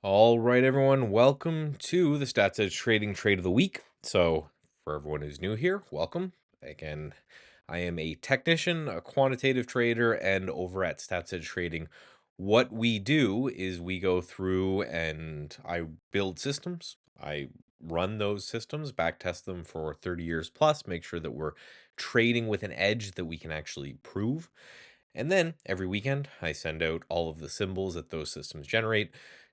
All right, everyone, welcome to the StatsEdge Trading Trade of the Week. So, for everyone who's new here, welcome. Again, I am a technician, a quantitative trader, and over at StatsEdge Trading, what we do is we go through and I build systems. I run those systems, backtest them for 30 years plus, make sure that we're trading with an edge that we can actually prove. And then every weekend, I send out all of the symbols that those systems generate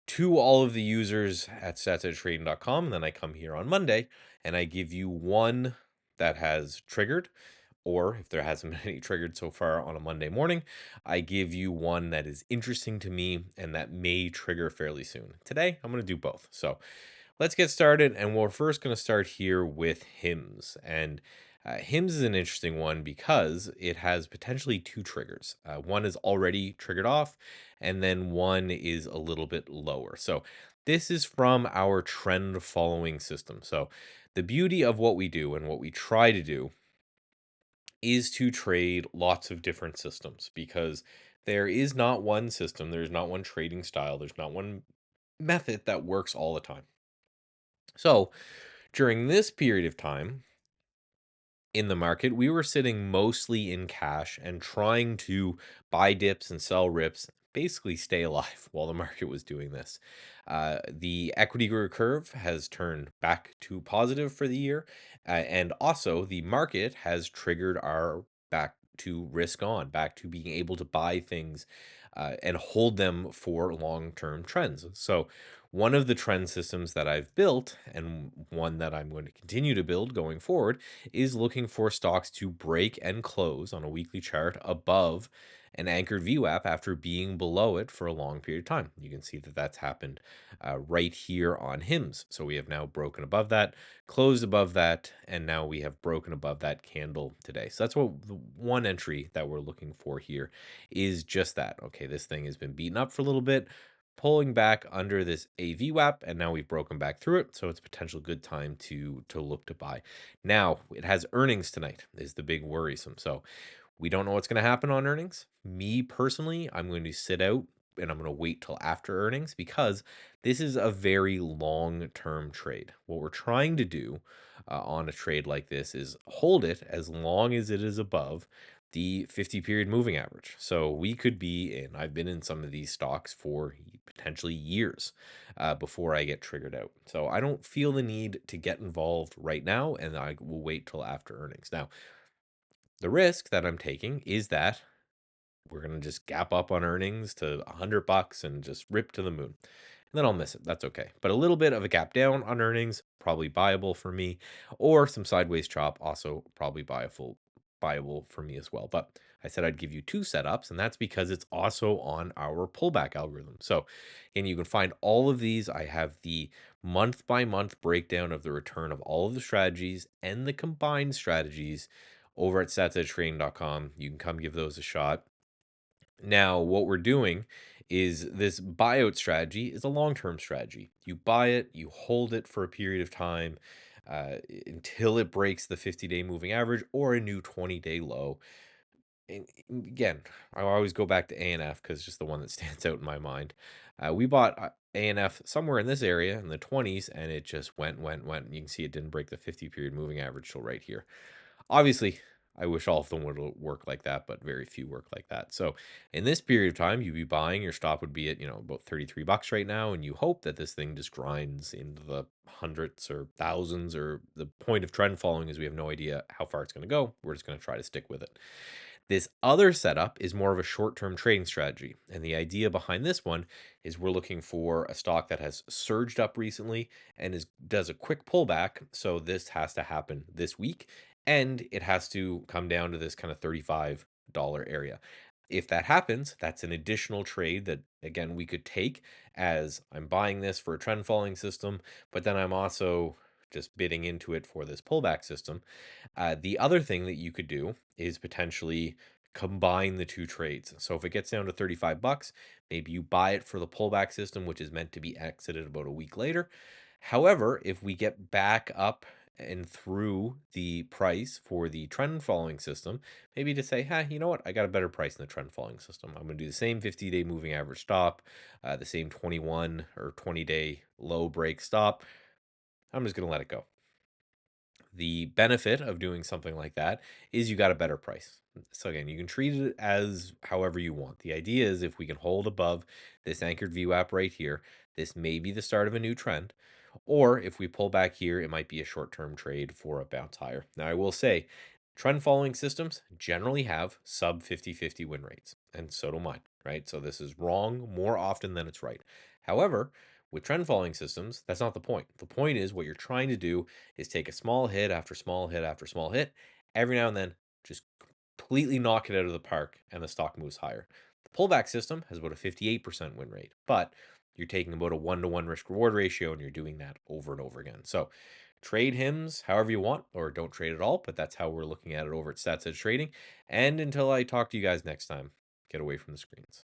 to all of the users at statsedgetrading.com. And then I come here on Monday and I give you one that has triggered, or if there hasn't been any triggered so far on a Monday morning, I give you one that is interesting to me and that may trigger fairly soon. Today, I'm going to do both. So let's get started. And we're first going to start here with HIMS. And HIMS is an interesting one because it has potentially two triggers. One is already triggered off, and then one is a little bit lower. So this is from our trend following system. So the beauty of what we do and what we try to do is to trade lots of different systems because there is not one system, there's not one trading style, there's not one method that works all the time. So during this period of time in the market, we were sitting mostly in cash and trying to buy dips and sell rips, basically stay alive while the market was doing this. The equity curve has turned back to positive for the year, and also the market has triggered our back to risk on, back to being able to buy things and hold them for long-term trends. So one of the trend systems that I've built, and one that I'm going to continue to build going forward, is looking for stocks to break and close on a weekly chart above an anchored VWAP after being below it for a long period of time. You can see that that's happened right here on HIMS. So we have now broken above that, closed above that, and now we have broken above that candle today. So that's what the one entry that we're looking for here is, just that. Okay, this thing has been beaten up for a little bit, pulling back under this AVWAP, and now we've broken back through it, so it's a potential good time to look to buy. Now it has earnings tonight is the big worrisome. So we don't know what's going to happen on earnings. Me personally, I'm going to sit out and I'm going to wait till after earnings because this is a very long term trade. What we're trying to do on a trade like this is hold it as long as it is above the 50 period moving average. So we could be in, I've been in some of these stocks for potentially years before I get triggered out. So I don't feel the need to get involved right now, and I will wait till after earnings. Now, the risk that I'm taking is that we're going to just gap up on earnings to $100 and just rip to the moon. And then I'll miss it. That's okay. But a little bit of a gap down on earnings, probably buyable for me, or some sideways chop, also probably buyable for me as well. But I said I'd give you two setups, and that's because it's also on our pullback algorithm. So, and you can find all of these. I have the month by month breakdown of the return of all of the strategies and the combined strategies over at StatsEdgeTrading.com. You can come give those a shot. Now, what we're doing is this buyout strategy is a long-term strategy. You buy it, you hold it for a period of time until it breaks the 50-day moving average or a new 20-day low. And again, I always go back to ANF because it's just the one that stands out in my mind. We bought ANF somewhere in this area in the 20s, and it just went. You can see it didn't break the 50-period moving average till right here. Obviously, I wish all of them would work like that, but very few work like that. So in this period of time, you'd be buying, your stop would be at, about $33 right now, and you hope that this thing just grinds into the hundreds or thousands, or the point of trend following is we have no idea how far it's going to go. We're just going to try to stick with it. This other setup is more of a short-term trading strategy. And the idea behind this one is we're looking for a stock that has surged up recently and does a quick pullback. So this has to happen this week, and it has to come down to this kind of $35 area. If that happens, that's an additional trade that, again, we could take as I'm buying this for a trend following system, but then I'm also just bidding into it for this pullback system. The other thing that you could do is potentially combine the two trades. So if it gets down to $35, maybe you buy it for the pullback system, which is meant to be exited about a week later. However, if we get back up and through the price for the trend following system, maybe to say, you know what? I got a better price in the trend following system. I'm going to do the same 50-day moving average stop, the same 21 or 20-day low break stop. I'm just going to let it go. The benefit of doing something like that is you got a better price. So again, you can treat it as however you want. The idea is if we can hold above this anchored VWAP right here, this may be the start of a new trend. Or if we pull back here, it might be a short-term trade for a bounce higher. Now, I will say, trend following systems generally have sub 50-50 win rates, and so do mine, right? So this is wrong more often than it's right. However, with trend following systems, that's not the point. The point is what you're trying to do is take a small hit after small hit after small hit, every now and then just completely knock it out of the park and the stock moves higher. The pullback system has about a 58% win rate, but you're taking about a 1-to-1 risk reward ratio and you're doing that over and over again. So trade HIMS however you want, or don't trade at all, but that's how we're looking at it over at StatsEdge Trading. And until I talk to you guys next time, get away from the screens.